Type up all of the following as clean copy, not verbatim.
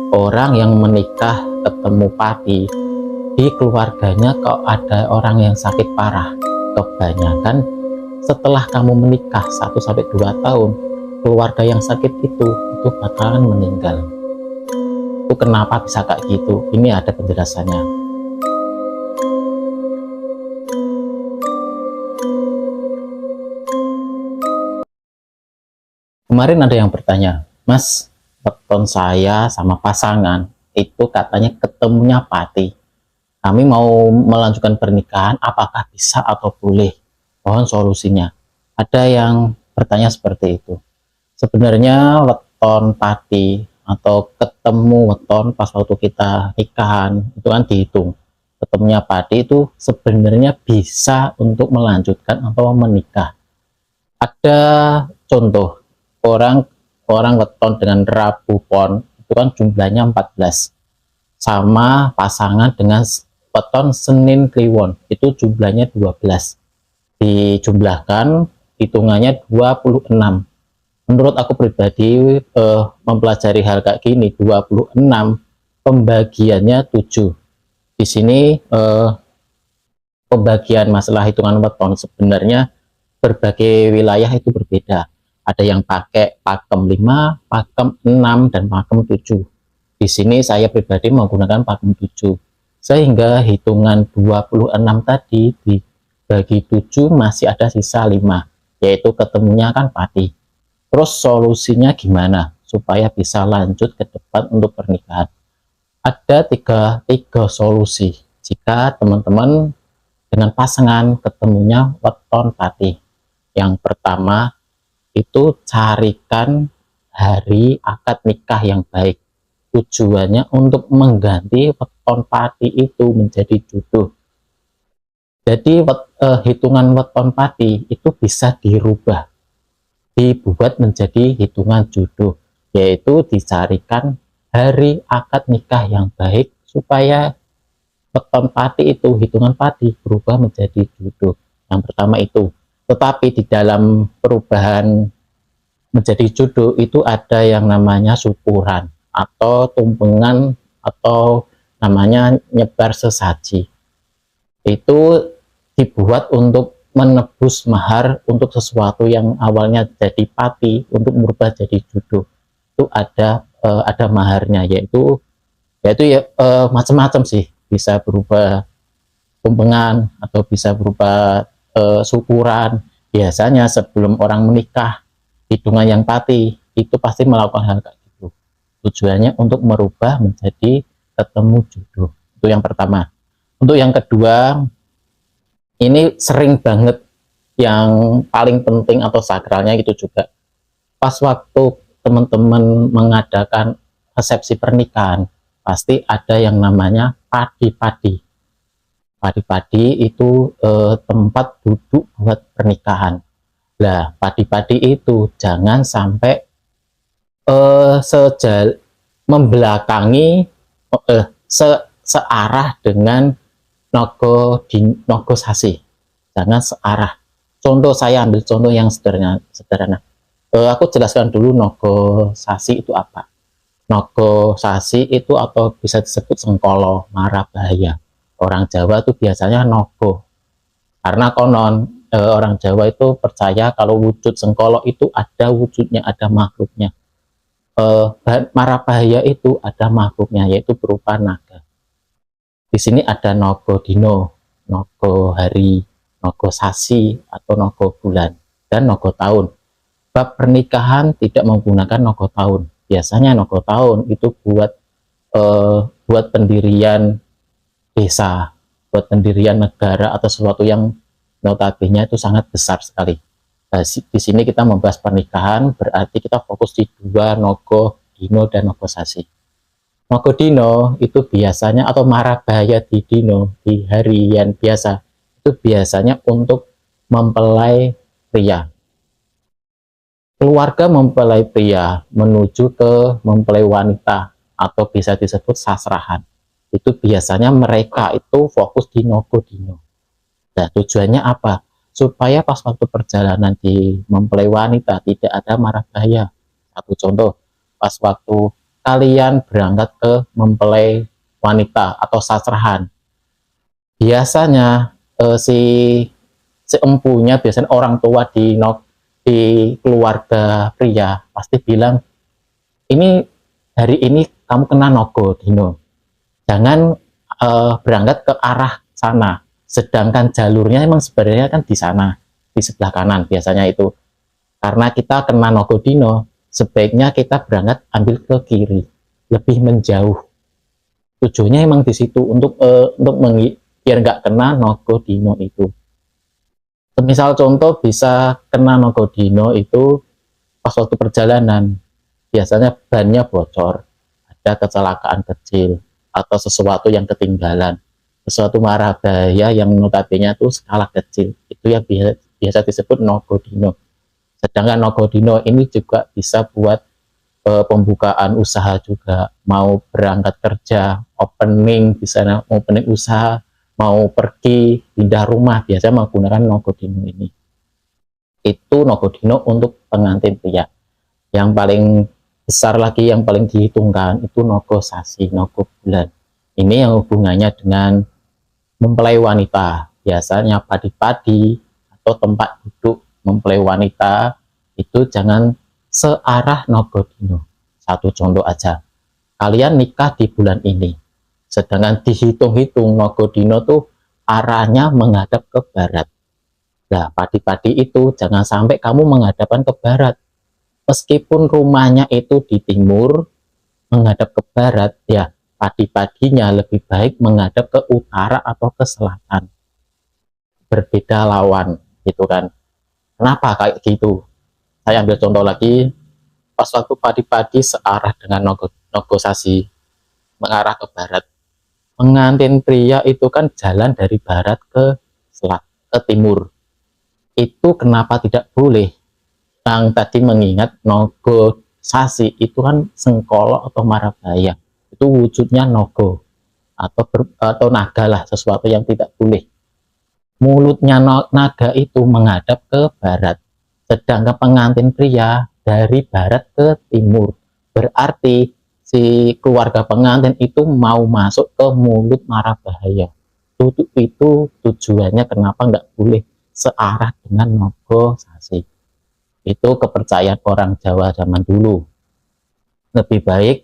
orang yang menikah ketemu pati, di keluarganya kok ada orang yang sakit parah. Kebanyakan setelah kamu menikah 1 sampai 2 tahun, keluarga yang sakit itu bakalan meninggal. Itu kenapa bisa kayak gitu? Ini ada penjelasannya. Kemarin ada yang bertanya, Mas, weton saya sama pasangan itu katanya ketemunya pati. Kami mau melanjutkan pernikahan, apakah bisa atau boleh? Mohon solusinya. Ada yang bertanya seperti itu. Sebenarnya weton pati atau ketemu weton pas waktu kita nikahan itu kan dihitung. Ketemunya pati itu sebenarnya bisa untuk melanjutkan atau menikah. Ada contoh orang weton dengan Rabu Pon itu kan jumlahnya 14, sama pasangan dengan weton Senin Kliwon itu jumlahnya 12, dijumlahkan hitungannya 26. Menurut aku pribadi mempelajari hal kayak gini, 26 pembagiannya 7. Di sini pembagian masalah hitungan weton sebenarnya berbagai wilayah itu berbeda. Ada yang pakai pakem 5, pakem 6, dan pakem 7. Di sini saya pribadi menggunakan pakem 7. Sehingga hitungan 26 tadi dibagi 7 masih ada sisa 5, yaitu ketemunya kan pati. Terus solusinya gimana supaya bisa lanjut ke depan untuk pernikahan? Ada tiga solusi jika teman-teman dengan pasangan ketemunya weton pati. Yang pertama itu carikan hari akad nikah yang baik. Tujuannya untuk mengganti weton pati itu menjadi jodoh. Jadi hitungan weton pati itu bisa dirubah, dibuat menjadi hitungan jodoh, yaitu dicarikan hari akad nikah yang baik supaya weton pati itu, hitungan pati berubah menjadi jodoh. Yang pertama itu. Tetapi di dalam perubahan menjadi jodoh itu ada yang namanya syukuran atau tumpengan atau namanya nyebar sesaji. Itu dibuat untuk menebus mahar untuk sesuatu yang awalnya jadi pati untuk merubah jadi jodoh. Itu ada maharnya, yaitu ya macam-macam sih, bisa berupa tumpengan atau bisa berupa syukuran. Biasanya sebelum orang menikah hitungan yang pati itu pasti melakukan hal kayak gitu, tujuannya untuk merubah menjadi ketemu jodoh. Itu yang pertama. Untuk yang kedua, ini sering banget, yang paling penting atau sakralnya gitu juga, pas waktu teman-teman mengadakan resepsi pernikahan pasti ada yang namanya padi-padi. Padi-padi itu tempat duduk buat pernikahan. Nah, padi-padi itu jangan sampai membelakangi searah dengan nogo sasi. Jangan searah. Contoh, saya ambil contoh yang sederhana. Aku jelaskan dulu nogo sasi itu apa. Nogo sasi itu atau bisa disebut sengkolo, mara bahaya. Orang Jawa itu biasanya nogo. Karena konon orang Jawa itu percaya kalau wujud sengkolo itu ada wujudnya, ada makhluknya. Mara bahaya itu ada makhluknya, yaitu berupa naga. Di sini ada nogo dino, nogo hari, nogo sasi atau nogo bulan, dan nogo tahun. Bab pernikahan tidak menggunakan nogo tahun. Biasanya nogo tahun itu buat pendirian desa, buat pendirian negara atau sesuatu yang notabene itu sangat besar sekali. Nah, di sini kita membahas pernikahan, berarti kita fokus di dua, nogo dino dan nogo sasi. Nogo dino itu biasanya, atau mara bahaya di dino, di harian biasa, itu biasanya untuk mempelai pria. Keluarga mempelai pria menuju ke mempelai wanita atau bisa disebut sasrahan. Itu biasanya mereka itu fokus di nogo dino. Nah, tujuannya apa? Supaya pas waktu perjalanan di mempelai wanita tidak ada mara bahaya. Satu contoh, pas waktu kalian berangkat ke mempelai wanita atau sasrahan, biasanya si empunya, biasanya orang tua di keluarga pria pasti bilang, ini hari ini kamu kena nogo dino, jangan berangkat ke arah sana, sedangkan jalurnya emang sebenarnya kan di sana, di sebelah kanan biasanya itu. Karena kita kena nogo dino, sebaiknya kita berangkat ambil ke kiri, lebih menjauh. Tujuannya emang di situ untuk biar nggak kena nogo dino itu. Misal contoh bisa kena nogo dino itu pas waktu perjalanan, biasanya bannya bocor, ada kecelakaan kecil atau sesuatu yang ketinggalan, sesuatu marah bahaya yang notabene itu skala kecil, itu yang biasa disebut nogo dino. Sedangkan nogo dino ini juga bisa buat pembukaan usaha juga, mau berangkat kerja, opening di sana, opening usaha, mau pergi pindah rumah, biasanya menggunakan nogo dino ini. Itu nogo dino untuk pengantin pria. Yang paling besar lagi, yang paling dihitungkan itu nogo sasi, nogo bulan. Ini yang hubungannya dengan mempelai wanita, biasanya padi-padi atau tempat duduk mempelai wanita itu jangan searah nogo dino. Satu contoh aja, kalian nikah di bulan ini, sedangkan dihitung-hitung nogo dino tuh arahnya menghadap ke barat. Nah, padi-padi itu jangan sampai kamu menghadapkan ke barat, meskipun rumahnya itu di timur menghadap ke barat, ya padi-padinya lebih baik menghadap ke utara atau ke selatan, berbeda lawan gitu kan. Kenapa kayak gitu? Saya ambil contoh lagi, pas waktu padi-padi searah dengan nogo sasi mengarah ke barat, pengantin pria itu kan jalan dari barat ke timur. Itu kenapa tidak boleh? Yang tadi mengingat nogo sasi itu kan sengkolo atau marabaya, itu wujudnya nogo atau naga lah, sesuatu yang tidak boleh. Mulutnya naga itu menghadap ke barat, sedangkan pengantin pria dari barat ke timur, berarti si keluarga pengantin itu mau masuk ke mulut marabahaya. Itu tujuannya kenapa nggak boleh searah dengan nogo sasi. Itu kepercayaan orang Jawa zaman dulu. Lebih baik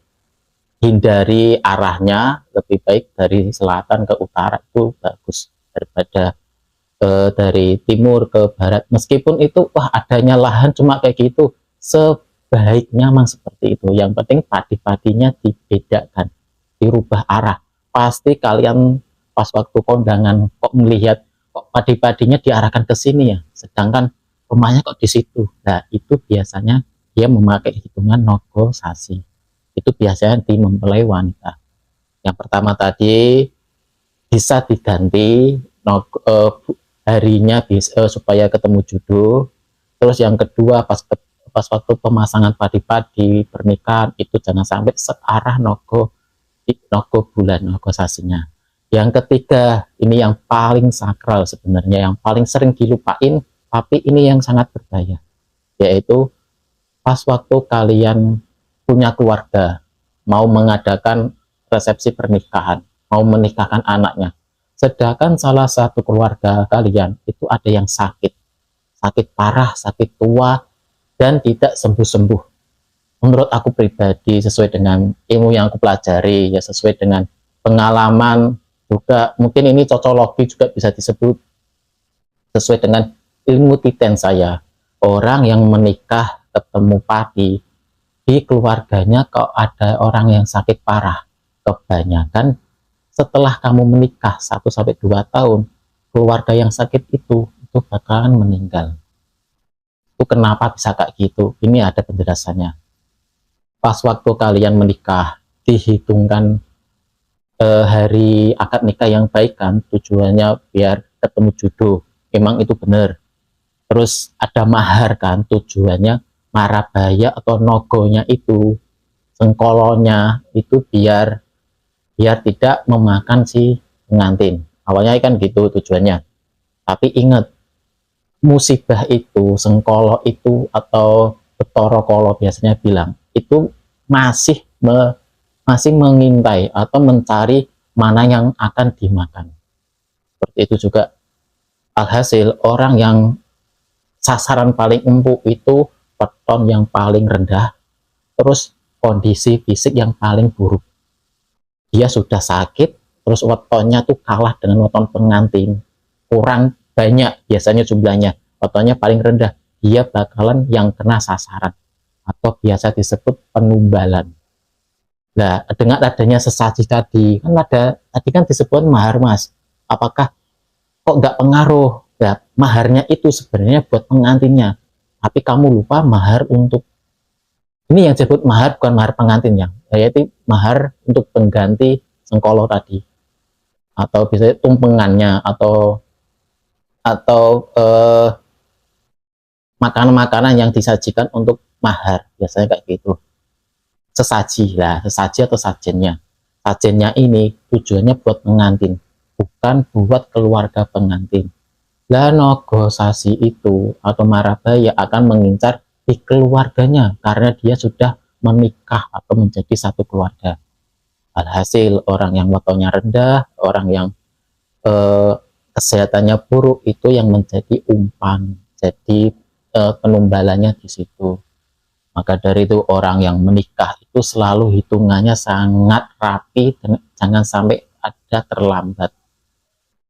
hindari arahnya, lebih baik dari selatan ke utara, itu bagus daripada dari timur ke barat. Meskipun itu wah adanya lahan cuma kayak gitu, sebaiknya memang seperti itu. Yang penting padi-padinya dibedakan, dirubah arah. Pasti kalian pas waktu kondangan kok melihat kok padi-padinya diarahkan ke sini ya, sedangkan rumahnya kok di situ. Nah, itu biasanya dia memakai hitungan nogo sasi. Itu biasanya di mempelai wanita. Yang pertama tadi bisa diganti harinya supaya ketemu jodoh. Terus yang kedua pas waktu pemasangan padi-padi pernikahan itu jangan sampai searah nogo bulan, nogo sasinya. Yang ketiga, ini yang paling sakral sebenarnya, yang paling sering dilupain, tapi ini yang sangat berbahaya, yaitu pas waktu kalian punya keluarga, mau mengadakan resepsi pernikahan, mau menikahkan anaknya, sedangkan salah satu keluarga kalian itu ada yang sakit parah, sakit tua, dan tidak sembuh-sembuh. Menurut aku pribadi, sesuai dengan ilmu yang aku pelajari, ya sesuai dengan pengalaman juga, mungkin ini cocologi juga bisa disebut, sesuai dengan ilmu titen saya, orang yang menikah ketemu padi di keluarganya kok ada orang yang sakit parah, kebanyakan setelah kamu menikah 1-2 tahun, keluarga yang sakit itu bakalan meninggal. Itu kenapa bisa kayak gitu? Ini ada penjelasannya. Pas waktu kalian menikah, dihitungkan hari akad nikah yang baik kan, tujuannya biar ketemu jodoh, memang itu benar. Terus ada mahar kan, tujuannya marabaya atau nogonya itu, sengkolonya itu biar tidak memakan si pengantin. Awalnya kan gitu tujuannya. Tapi ingat, musibah itu, sengkolo itu atau betorokolo biasanya bilang, itu masih masih mengintai atau mencari mana yang akan dimakan. Seperti itu juga. Alhasil orang yang sasaran paling empuk itu weton yang paling rendah, terus kondisi fisik yang paling buruk. Dia sudah sakit, terus wetonnya tuh kalah dengan weton pengantin, kurang banyak biasanya jumlahnya, wetonnya paling rendah, dia bakalan yang kena sasaran atau biasa disebut penumbalan. Nah, dengan adanya sesaji tadi, kan ada tadi kan disebut mahar, Mas. Apakah kok nggak pengaruh? Ya, maharnya itu sebenarnya buat pengantinnya, tapi kamu lupa mahar untuk ini yang disebut mahar bukan mahar pengantinnya, yaitu mahar untuk pengganti sengkolo tadi, atau bisa tumpengannya atau makanan-makanan yang disajikan untuk mahar, biasanya kayak gitu. Sesaji lah, sesaji atau sajennya. Sajennya ini tujuannya buat pengantin, bukan buat keluarga pengantin. Lah Nogo Sasi itu atau Marabaya akan mengincar di keluarganya karena dia sudah menikah atau menjadi satu keluarga. Alhasil orang yang wetonnya rendah, orang yang kesehatannya buruk itu yang menjadi umpan, jadi penumbalannya di situ. Maka dari itu orang yang menikah itu selalu hitungannya sangat rapi, jangan sampai ada terlambat.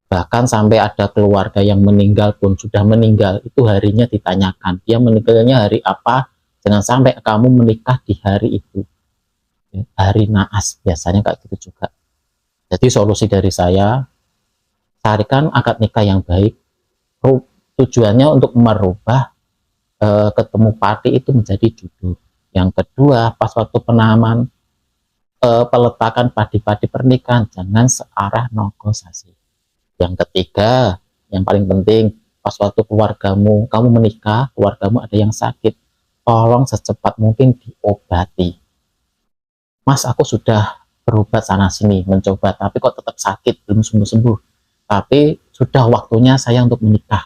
Bahkan sampai ada keluarga yang meninggal pun sudah meninggal, itu harinya ditanyakan, dia meninggalnya hari apa, jangan sampai kamu menikah di hari itu. Hari naas, biasanya kayak gitu juga. Jadi solusi dari saya, carikan akad nikah yang baik, tujuannya untuk merubah ketemu pati itu menjadi judul. Yang kedua, pas waktu penanaman peletakan padi-padi pernikahan jangan searah Nogo Sasi. Yang ketiga, yang paling penting, pas waktu keluargamu, kamu menikah, keluargamu ada yang sakit, tolong secepat mungkin diobati. Mas, aku sudah berobat sana sini, mencoba, tapi kok tetap sakit, belum sembuh-sembuh. Tapi sudah waktunya saya untuk menikah.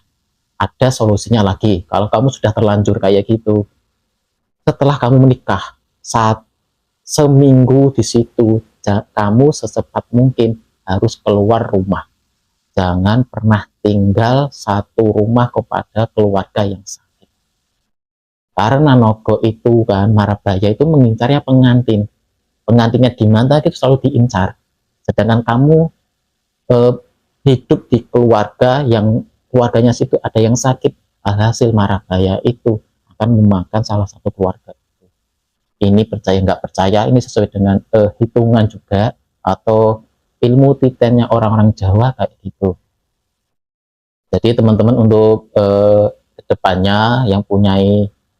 Ada solusinya lagi. Kalau kamu sudah terlanjur kayak gitu, setelah kamu menikah, saat seminggu di situ, kamu secepat mungkin harus keluar rumah. Jangan pernah tinggal satu rumah kepada keluarga yang sakit. Karena Nogo itu kan, Marabaya itu mengincarnya pengantin. Pengantinnya di mana itu selalu diincar. Sedangkan kamu hidup di keluarga yang keluarganya situ ada yang sakit, alhasil Marabaya itu akan memakan salah satu keluarga itu. Ini percaya nggak percaya, ini sesuai dengan hitungan juga atau ilmu titennya orang-orang Jawa kayak gitu. Jadi teman-teman untuk kedepannya yang punya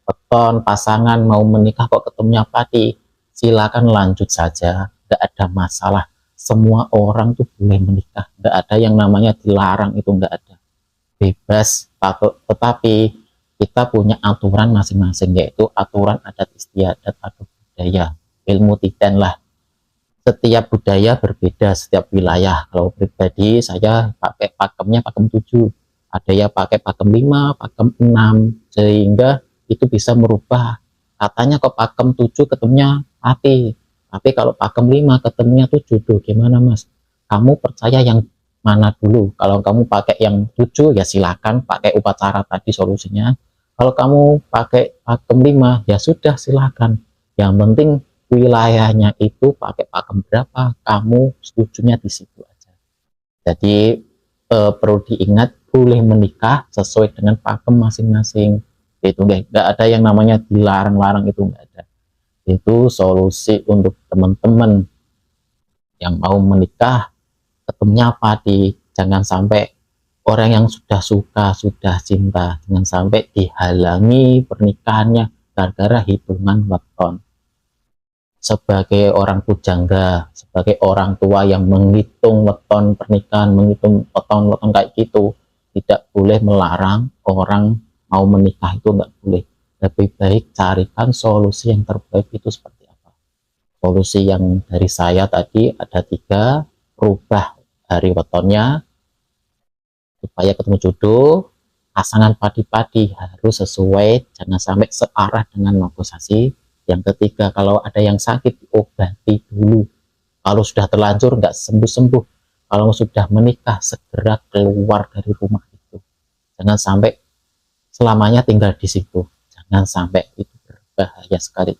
weton pasangan mau menikah kok ketemunya pati, silakan lanjut saja, nggak ada masalah. Semua orang tuh boleh menikah, nggak ada yang namanya dilarang, itu nggak ada, bebas. Tetapi kita punya aturan masing-masing, yaitu aturan adat istiadat atau budaya, ilmu titen lah. Setiap budaya berbeda, setiap wilayah. Kalau pribadi saya pakai pakemnya pakem 7, ada yang pakai pakem 5, pakem 6, sehingga itu bisa merubah. Katanya kok pakem 7 ketemunya pati, tapi kalau pakem 5 ketemunya 7, tuh gimana Mas? Kamu percaya yang mana dulu? Kalau kamu pakai yang 7 ya silakan pakai upacara tadi solusinya. Kalau kamu pakai pakem 5 ya sudah silakan. Yang penting wilayahnya itu pakai pakem berapa, kamu setujunya di situ aja. Jadi perlu diingat, boleh menikah sesuai dengan pakem masing-masing. Itu nggak ada yang namanya dilarang-larang, itu nggak ada. Itu solusi untuk teman-teman yang mau menikah, ketemunya padi. Jangan sampai orang yang sudah suka, sudah cinta, jangan sampai dihalangi pernikahannya gara-gara hitungan weton. Sebagai orang pujangga, sebagai orang tua yang menghitung weton pernikahan, menghitung weton-weton kayak gitu, tidak boleh melarang orang mau menikah, itu nggak boleh. Lebih baik carikan solusi yang terbaik itu seperti apa. Solusi yang dari saya tadi ada 3, rubah hari wetonnya supaya ketemu jodoh, pasangan padi-padi harus sesuai, jangan sampai searah dengan Nogo Sasi. Yang ketiga, kalau ada yang sakit diobati dulu. Kalau sudah terlanjur nggak sembuh-sembuh, kalau sudah menikah segera keluar dari rumah itu. Jangan sampai selamanya tinggal di situ. Jangan sampai, itu berbahaya sekali.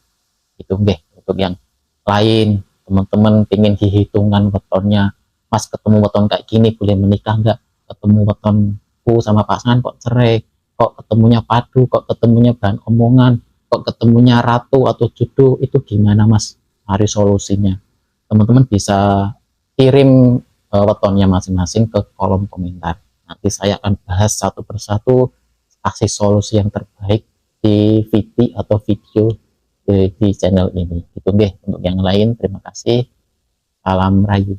Itu untuk yang lain, teman-teman pingin dihitungan wetonnya, Mas ketemu weton kayak gini boleh menikah nggak? Ketemu wetonku sama pasangan kok cerai, kok ketemunya padu, kok ketemunya bahan omongan, kok ketemunya ratu atau jodoh, itu gimana Mas? Mari solusinya. Teman-teman bisa kirim wetonnya masing-masing ke kolom komentar. Nanti saya akan bahas satu persatu, kasih solusi yang terbaik di video di channel ini. Itu untuk yang lain, terima kasih. Salam rayu.